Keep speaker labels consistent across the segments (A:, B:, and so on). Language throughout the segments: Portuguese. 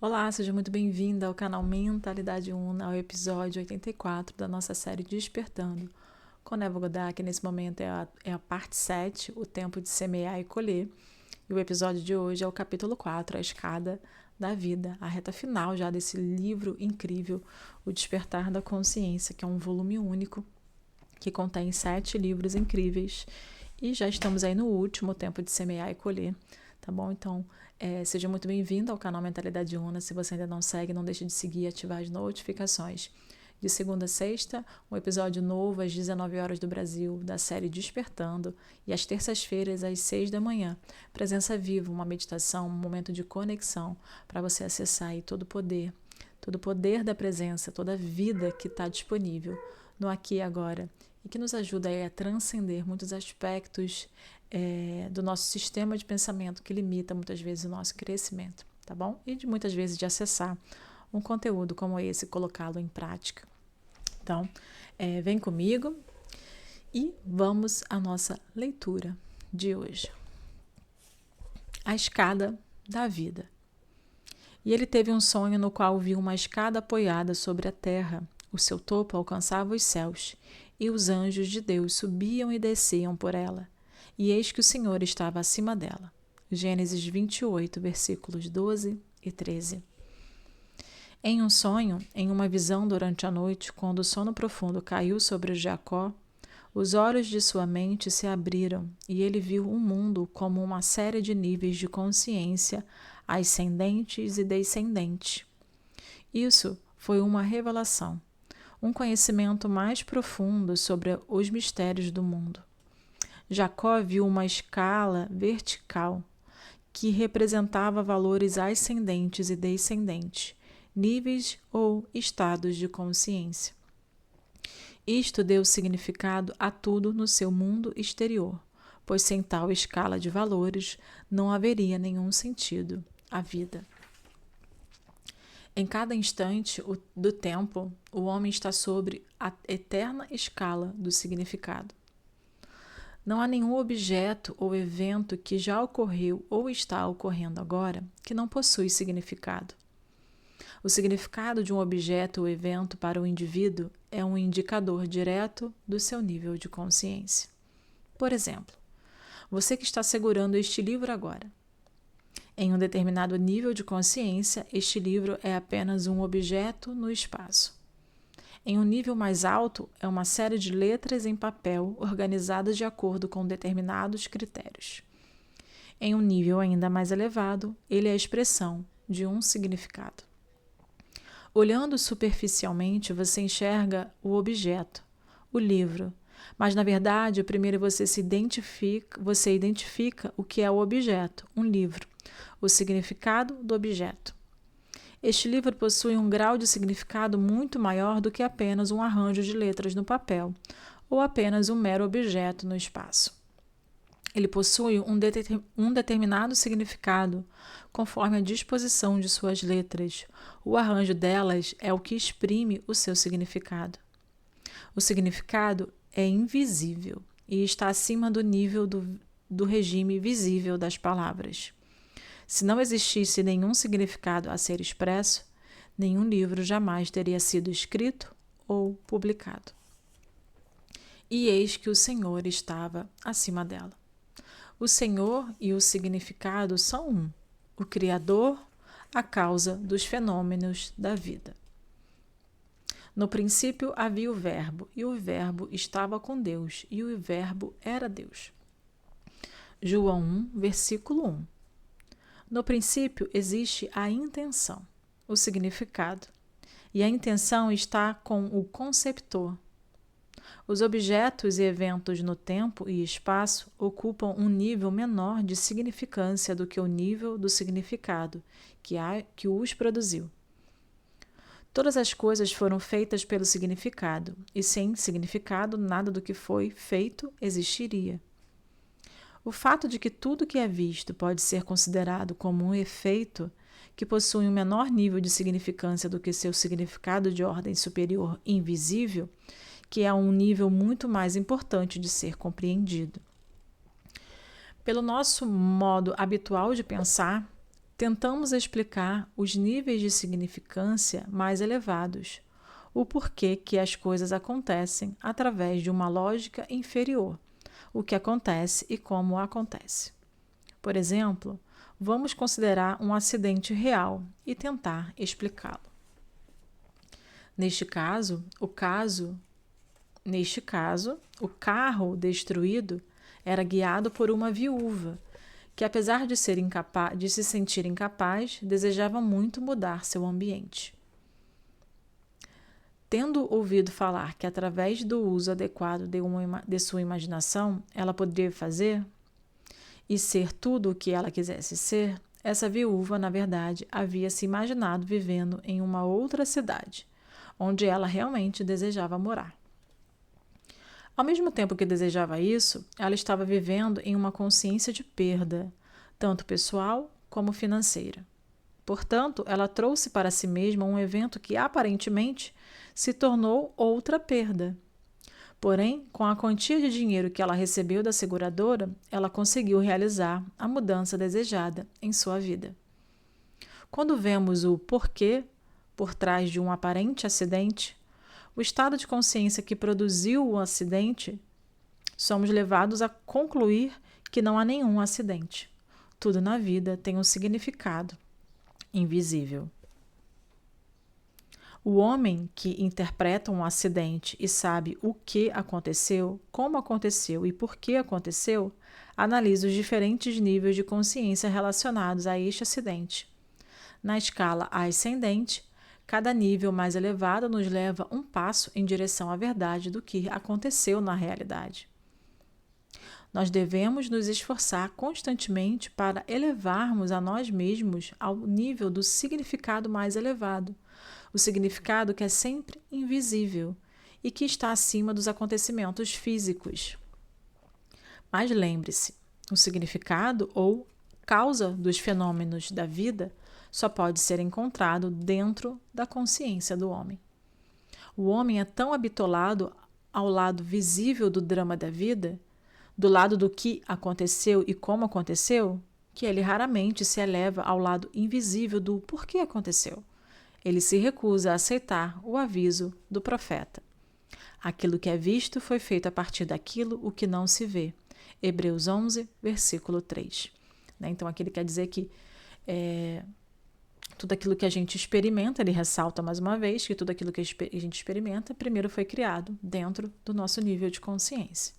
A: Olá, seja muito bem-vinda ao canal Mentalidade Una, ao episódio 84 da nossa série Despertando, com Neva Goddard, que nesse momento é a parte 7, o tempo de semear e colher. E o episódio de hoje é o capítulo 4, a escada da vida, a reta final já desse livro incrível, O Despertar da Consciência, que é um volume único, que contém 7 livros incríveis. E já estamos aí no último, tempo de semear e colher, tá bom? Então, seja muito bem-vindo ao canal Mentalidade Una. Se você ainda não segue, não deixe de seguir e ativar as notificações. De segunda a sexta, um episódio novo às 19 horas do Brasil, da série Despertando, e às terças-feiras, às 6 da manhã. Presença viva, uma meditação, um momento de conexão para você acessar aí todo o poder da presença, toda a vida que está disponível no aqui e agora, e que nos ajuda aí a transcender muitos aspectos do nosso sistema de pensamento que limita muitas vezes o nosso crescimento, tá bom? E de muitas vezes de acessar um conteúdo como esse e colocá-lo em prática. Então, vem comigo e vamos à nossa leitura de hoje. A escada da vida. E ele teve um sonho no qual viu uma escada apoiada sobre a terra. O seu topo alcançava os céus, e os anjos de Deus subiam e desciam por ela. E eis que o Senhor estava acima dela. Gênesis 28, versículos 12 e 13. Em um sonho, em uma visão durante a noite, quando o sono profundo caiu sobre Jacó, os olhos de sua mente se abriram e ele viu o mundo como uma série de níveis de consciência ascendentes e descendentes. Isso foi uma revelação, um conhecimento mais profundo sobre os mistérios do mundo. Jacó viu uma escala vertical que representava valores ascendentes e descendentes, níveis ou estados de consciência. Isto deu significado a tudo no seu mundo exterior, pois sem tal escala de valores não haveria nenhum sentido à vida. Em cada instante do tempo, o homem está sobre a eterna escala do significado. Não há nenhum objeto ou evento que já ocorreu ou está ocorrendo agora que não possui significado. O significado de um objeto ou evento para o indivíduo é um indicador direto do seu nível de consciência. Por exemplo, você que está segurando este livro agora. Em um determinado nível de consciência, este livro é apenas um objeto no espaço. Em um nível mais alto, é uma série de letras em papel organizadas de acordo com determinados critérios. Em um nível ainda mais elevado, ele é a expressão de um significado. Olhando superficialmente, você enxerga o objeto, o livro, mas na verdade, primeiro você identifica o que é o objeto, um livro, o significado do objeto. Este livro possui um grau de significado muito maior do que apenas um arranjo de letras no papel, ou apenas um mero objeto no espaço. Ele possui um determinado significado, conforme a disposição de suas letras. O arranjo delas é o que exprime o seu significado. O significado é invisível e está acima do nível do regime visível das palavras. Se não existisse nenhum significado a ser expresso, nenhum livro jamais teria sido escrito ou publicado. E eis que o Senhor estava acima dela. O Senhor e o significado são um, o Criador, a causa dos fenômenos da vida. No princípio havia o Verbo, e o Verbo estava com Deus, e o Verbo era Deus. João 1, versículo 1. No princípio existe a intenção, o significado, e a intenção está com o conceptor. Os objetos e eventos no tempo e espaço ocupam um nível menor de significância do que o nível do significado que os produziu. Todas as coisas foram feitas pelo significado, e sem significado nada do que foi feito existiria. O fato de que tudo que é visto pode ser considerado como um efeito que possui um menor nível de significância do que seu significado de ordem superior invisível, que é um nível muito mais importante de ser compreendido. Pelo nosso modo habitual de pensar, tentamos explicar os níveis de significância mais elevados, o porquê que as coisas acontecem através de uma lógica inferior, o que acontece e como acontece. Por exemplo, vamos considerar um acidente real e tentar explicá-lo. Neste caso, o carro destruído era guiado por uma viúva que, apesar de se sentir incapaz, desejava muito mudar seu ambiente. Tendo ouvido falar que, através do uso adequado de sua imaginação, ela poderia fazer e ser tudo o que ela quisesse ser, essa viúva, na verdade, havia se imaginado vivendo em uma outra cidade, onde ela realmente desejava morar. Ao mesmo tempo que desejava isso, ela estava vivendo em uma consciência de perda, tanto pessoal como financeira. Portanto, ela trouxe para si mesma um evento que aparentemente se tornou outra perda. Porém, com a quantia de dinheiro que ela recebeu da seguradora, ela conseguiu realizar a mudança desejada em sua vida. Quando vemos o porquê por trás de um aparente acidente, o estado de consciência que produziu o acidente, somos levados a concluir que não há nenhum acidente. Tudo na vida tem um significado invisível. O homem que interpreta um acidente e sabe o que aconteceu, como aconteceu e por que aconteceu, analisa os diferentes níveis de consciência relacionados a este acidente. Na escala ascendente, cada nível mais elevado nos leva um passo em direção à verdade do que aconteceu na realidade. Nós devemos nos esforçar constantemente para elevarmos a nós mesmos ao nível do significado mais elevado, o significado que é sempre invisível e que está acima dos acontecimentos físicos. Mas lembre-se, o significado ou causa dos fenômenos da vida só pode ser encontrado dentro da consciência do homem. O homem é tão habitolado ao lado visível do drama da vida, do lado do que aconteceu e como aconteceu, que ele raramente se eleva ao lado invisível do porquê aconteceu. Ele se recusa a aceitar o aviso do profeta. Aquilo que é visto foi feito a partir daquilo o que não se vê. Hebreus 11, versículo 3. Então, aqui ele quer dizer que tudo aquilo que a gente experimenta, ele ressalta mais uma vez que tudo aquilo que a gente experimenta primeiro foi criado dentro do nosso nível de consciência.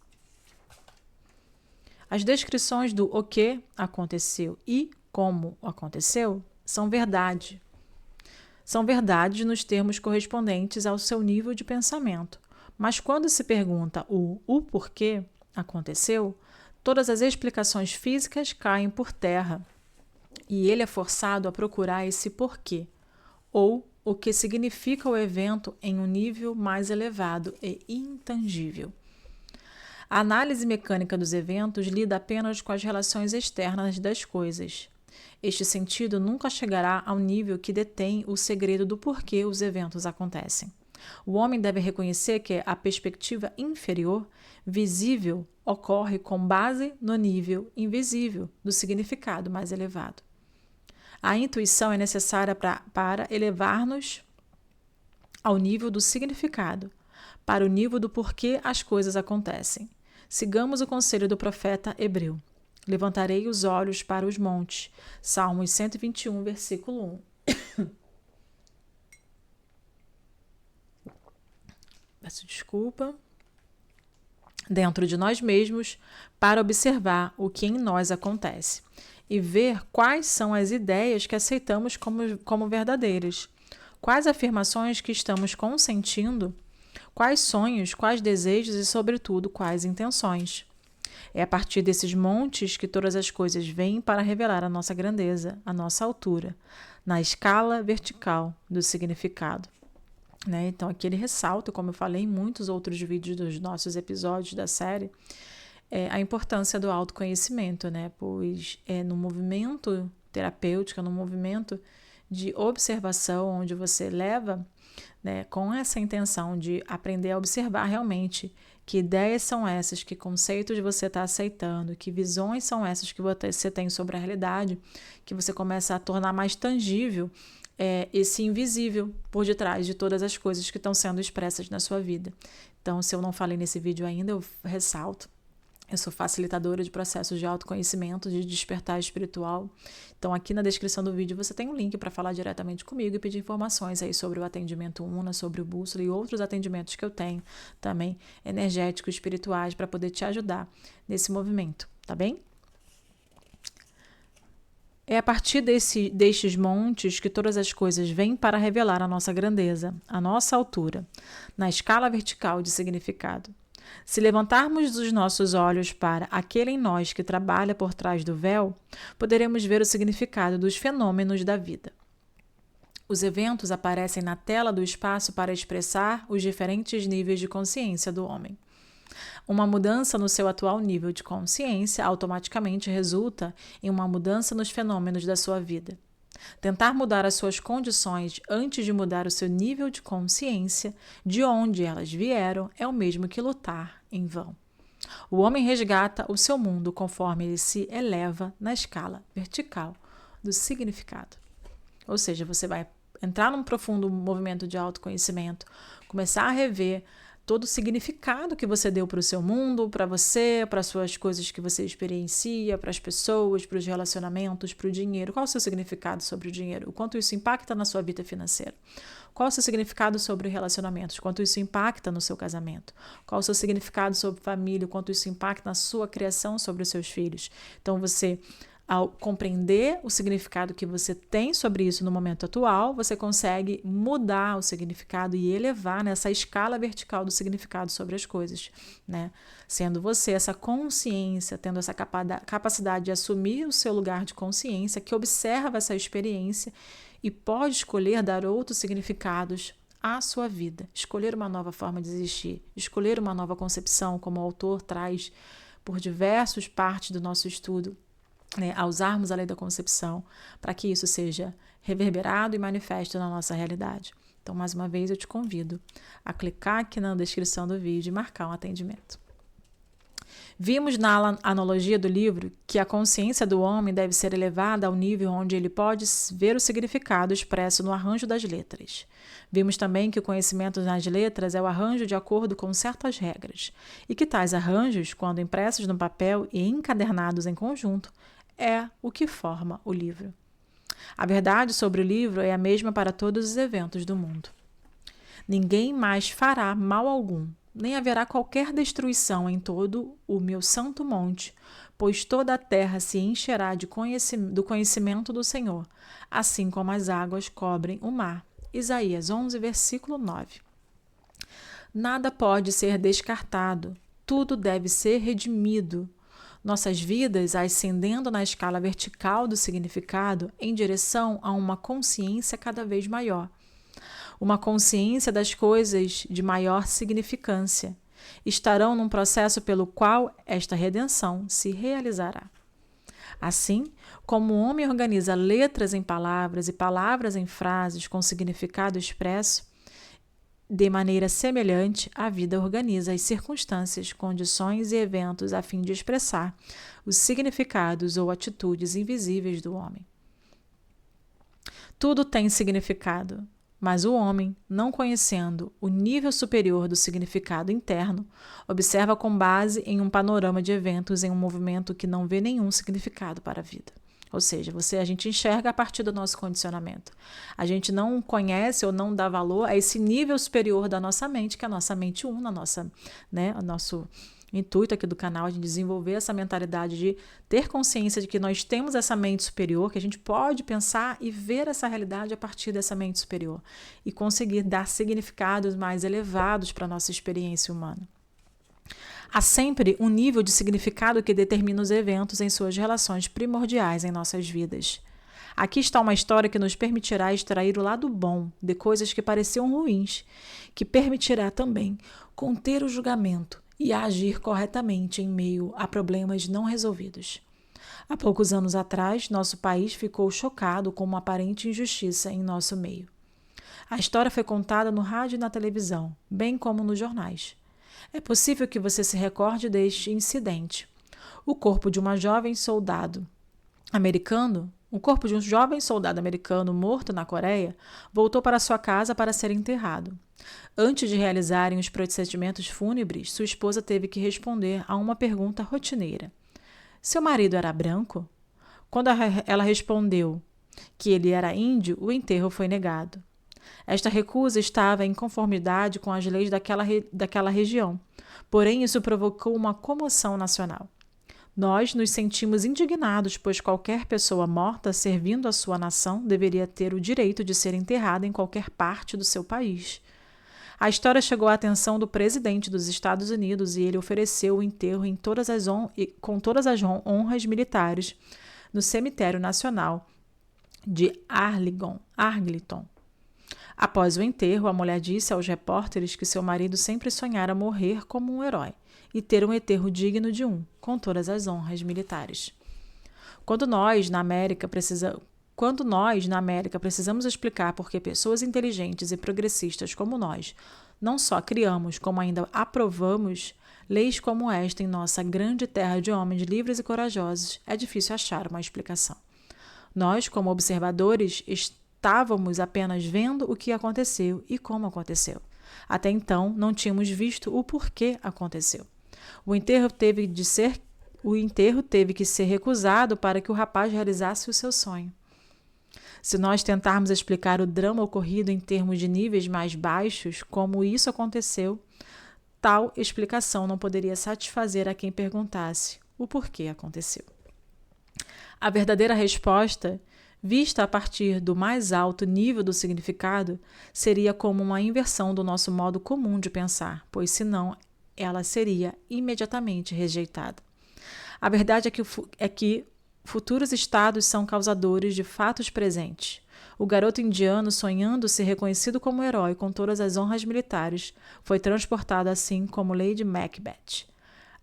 A: As descrições do o que aconteceu e como aconteceu são verdade. São verdades nos termos correspondentes ao seu nível de pensamento. Mas quando se pergunta o porquê aconteceu, todas as explicações físicas caem por terra. E ele é forçado a procurar esse porquê, ou o que significa o evento em um nível mais elevado e intangível. A análise mecânica dos eventos lida apenas com as relações externas das coisas. Este sentido nunca chegará ao nível que detém o segredo do porquê os eventos acontecem. O homem deve reconhecer que a perspectiva inferior, visível, ocorre com base no nível invisível do significado mais elevado. A intuição é necessária para elevar-nos ao nível do significado, para o nível do porquê as coisas acontecem. Sigamos o conselho do profeta hebreu. Levantarei os olhos para os montes. Salmos 121, versículo 1. Peço desculpa. Dentro de nós mesmos, para observar o que em nós acontece e ver quais são as ideias que aceitamos como verdadeiras, quais afirmações que estamos consentindo, quais sonhos, quais desejos e, sobretudo, quais intenções. É a partir desses montes que todas as coisas vêm para revelar a nossa grandeza, a nossa altura, na escala vertical do significado. Então, aqui ele ressalta, como eu falei em muitos outros vídeos dos nossos episódios da série, a importância do autoconhecimento, pois no movimento terapêutico, no movimento de observação, onde você leva, né, com essa intenção de aprender a observar realmente que ideias são essas, que conceitos você está aceitando, que visões são essas que você tem sobre a realidade, que você começa a tornar mais tangível esse invisível por detrás de todas as coisas que estão sendo expressas na sua vida. Então, se eu não falei nesse vídeo ainda, eu ressalto. Eu sou facilitadora de processos de autoconhecimento, de despertar espiritual. Então, aqui na descrição do vídeo você tem um link para falar diretamente comigo e pedir informações aí sobre o atendimento UNA, sobre o Bússola e outros atendimentos que eu tenho também, energéticos, espirituais, para poder te ajudar nesse movimento, tá bem? É a partir destes montes que todas as coisas vêm para revelar a nossa grandeza, a nossa altura, na escala vertical de significado. Se levantarmos os nossos olhos para aquele em nós que trabalha por trás do véu, poderemos ver o significado dos fenômenos da vida. Os eventos aparecem na tela do espaço para expressar os diferentes níveis de consciência do homem. Uma mudança no seu atual nível de consciência automaticamente resulta em uma mudança nos fenômenos da sua vida. Tentar mudar as suas condições antes de mudar o seu nível de consciência, de onde elas vieram, é o mesmo que lutar em vão. O homem resgata o seu mundo conforme ele se eleva na escala vertical do significado. Ou seja, você vai entrar num profundo movimento de autoconhecimento, começar a rever todo o significado que você deu para o seu mundo, para você, para as suas coisas que você experiencia, para as pessoas, para os relacionamentos, para o dinheiro. Qual o seu significado sobre o dinheiro? O quanto isso impacta na sua vida financeira? Qual o seu significado sobre relacionamentos? Quanto isso impacta no seu casamento? Qual o seu significado sobre família? O quanto isso impacta na sua criação sobre os seus filhos? Então, você, ao compreender o significado que você tem sobre isso no momento atual, você consegue mudar o significado e elevar nessa escala vertical do significado sobre as coisas, né? Sendo você essa consciência, tendo essa capacidade de assumir o seu lugar de consciência, que observa essa experiência e pode escolher dar outros significados à sua vida, escolher uma nova forma de existir, escolher uma nova concepção, como o autor traz por diversas partes do nosso estudo, a usarmos a lei da concepção para que isso seja reverberado e manifesto na nossa realidade. Então, mais uma vez, eu te convido a clicar aqui na descrição do vídeo e marcar um atendimento. Vimos na analogia do livro que a consciência do homem deve ser elevada ao nível onde ele pode ver o significado expresso no arranjo das letras. Vimos também que o conhecimento nas letras é o arranjo de acordo com certas regras, e que tais arranjos, quando impressos no papel e encadernados em conjunto, é o que forma o livro. A verdade sobre o livro é a mesma para todos os eventos do mundo. Ninguém mais fará mal algum, nem haverá qualquer destruição em todo o meu santo monte, pois toda a terra se encherá do conhecimento do Senhor, assim como as águas cobrem o mar. Isaías 11, versículo 9. Nada pode ser descartado, tudo deve ser redimido. Nossas vidas ascendendo na escala vertical do significado em direção a uma consciência cada vez maior. Uma consciência das coisas de maior significância. Estarão num processo pelo qual esta redenção se realizará. Assim, como o homem organiza letras em palavras e palavras em frases com significado expresso, de maneira semelhante, a vida organiza as circunstâncias, condições e eventos a fim de expressar os significados ou atitudes invisíveis do homem. Tudo tem significado, mas o homem, não conhecendo o nível superior do significado interno, observa com base em um panorama de eventos em um movimento que não vê nenhum significado para a vida. Ou seja, a gente enxerga a partir do nosso condicionamento. A gente não conhece ou não dá valor a esse nível superior da nossa mente, que é a nossa mente una, o nosso intuito aqui do canal de desenvolver essa mentalidade de ter consciência de que nós temos essa mente superior, que a gente pode pensar e ver essa realidade a partir dessa mente superior e conseguir dar significados mais elevados para a nossa experiência humana. Há sempre um nível de significado que determina os eventos em suas relações primordiais em nossas vidas. Aqui está uma história que nos permitirá extrair o lado bom de coisas que pareciam ruins, que permitirá também conter o julgamento e agir corretamente em meio a problemas não resolvidos. Há poucos anos atrás, nosso país ficou chocado com uma aparente injustiça em nosso meio. A história foi contada no rádio e na televisão, bem como nos jornais. É possível que você se recorde deste incidente. O corpo de um jovem soldado americano morto na Coreia voltou para sua casa para ser enterrado. Antes de realizarem os procedimentos fúnebres, sua esposa teve que responder a uma pergunta rotineira. Seu marido era branco? Quando ela respondeu que ele era índio, o enterro foi negado. Esta recusa estava em conformidade com as leis daquela região, porém isso provocou uma comoção nacional. Nós nos sentimos indignados, pois qualquer pessoa morta servindo a sua nação deveria ter o direito de ser enterrada em qualquer parte do seu país. A história chegou à atenção do presidente dos Estados Unidos e ele ofereceu o enterro com todas as honras militares no Cemitério Nacional de Arlington. Após o enterro, a mulher disse aos repórteres que seu marido sempre sonhara morrer como um herói e ter um enterro digno de com todas as honras militares. Quando nós, na América, precisamos explicar por que pessoas inteligentes e progressistas como nós não só criamos, como ainda aprovamos leis como esta em nossa grande terra de homens livres e corajosos, é difícil achar uma explicação. Nós, como observadores, estávamos apenas vendo o que aconteceu e como aconteceu. Até então, não tínhamos visto o porquê aconteceu. O enterro teve que ser recusado para que o rapaz realizasse o seu sonho. Se nós tentarmos explicar o drama ocorrido em termos de níveis mais baixos, como isso aconteceu, tal explicação não poderia satisfazer a quem perguntasse o porquê aconteceu. A verdadeira resposta, vista a partir do mais alto nível do significado, seria como uma inversão do nosso modo comum de pensar, pois senão ela seria imediatamente rejeitada. A verdade é que futuros estados são causadores de fatos presentes. O garoto indiano, sonhando ser reconhecido como herói com todas as honras militares, foi transportado assim como Lady Macbeth,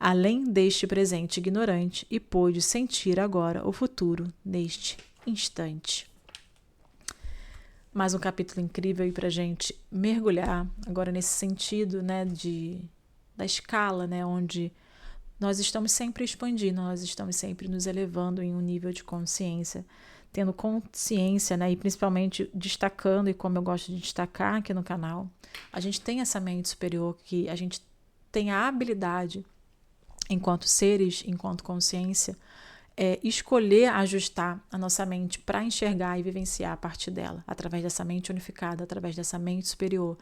A: além deste presente ignorante, e pôde sentir agora o futuro neste instante. Mais um capítulo incrível para a gente mergulhar agora nesse sentido, né, da escala, né, onde nós estamos sempre expandindo, nós estamos sempre nos elevando em um nível de consciência, tendo consciência, né, e principalmente destacando, e como eu gosto de destacar aqui no canal, a gente tem essa mente superior, que a gente tem a habilidade, enquanto seres, enquanto consciência, escolher ajustar a nossa mente para enxergar e vivenciar a partir dela, através dessa mente unificada, através dessa mente superior,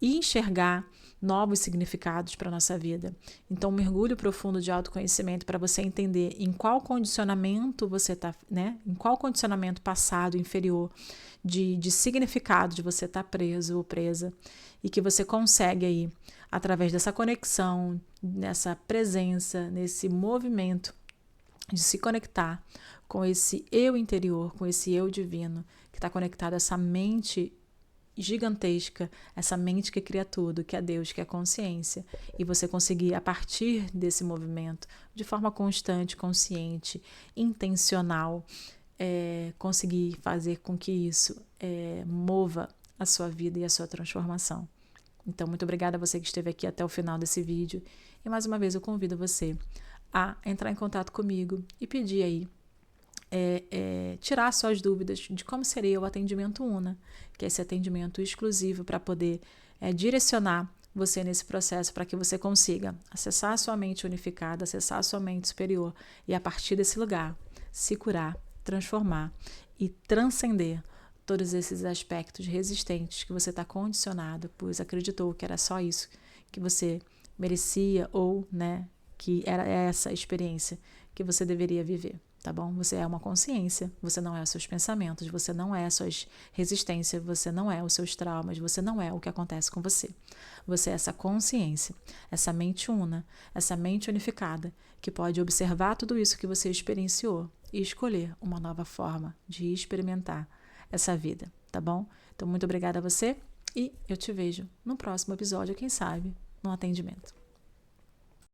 A: e enxergar novos significados para a nossa vida. Então, um mergulho profundo de autoconhecimento para você entender em qual condicionamento você está, né? Em qual condicionamento passado, inferior, de significado de você estar preso ou presa, e que você consegue aí, através dessa conexão, nessa presença, nesse movimento, de se conectar com esse eu interior, com esse eu divino, que está conectado a essa mente gigantesca, essa mente que cria tudo, que é Deus, que é consciência, e você conseguir, a partir desse movimento, de forma constante, consciente, intencional, conseguir fazer com que isso mova a sua vida e a sua transformação. Então, muito obrigada a você que esteve aqui até o final desse vídeo, e mais uma vez eu convido você a entrar em contato comigo e pedir aí, tirar suas dúvidas de como seria o atendimento UNA, que é esse atendimento exclusivo para poder direcionar você nesse processo, para que você consiga acessar a sua mente unificada, acessar a sua mente superior e, a partir desse lugar, se curar, transformar e transcender todos esses aspectos resistentes que você está condicionado, pois acreditou que era só isso que você merecia, ou, né, que era essa experiência que você deveria viver, tá bom? Você é uma consciência, você não é os seus pensamentos, você não é as suas resistências, você não é os seus traumas, você não é o que acontece com você. Você é essa consciência, essa mente una, essa mente unificada, que pode observar tudo isso que você experienciou e escolher uma nova forma de experimentar essa vida, tá bom? Então, muito obrigada a você, e eu te vejo no próximo episódio, quem sabe, no atendimento.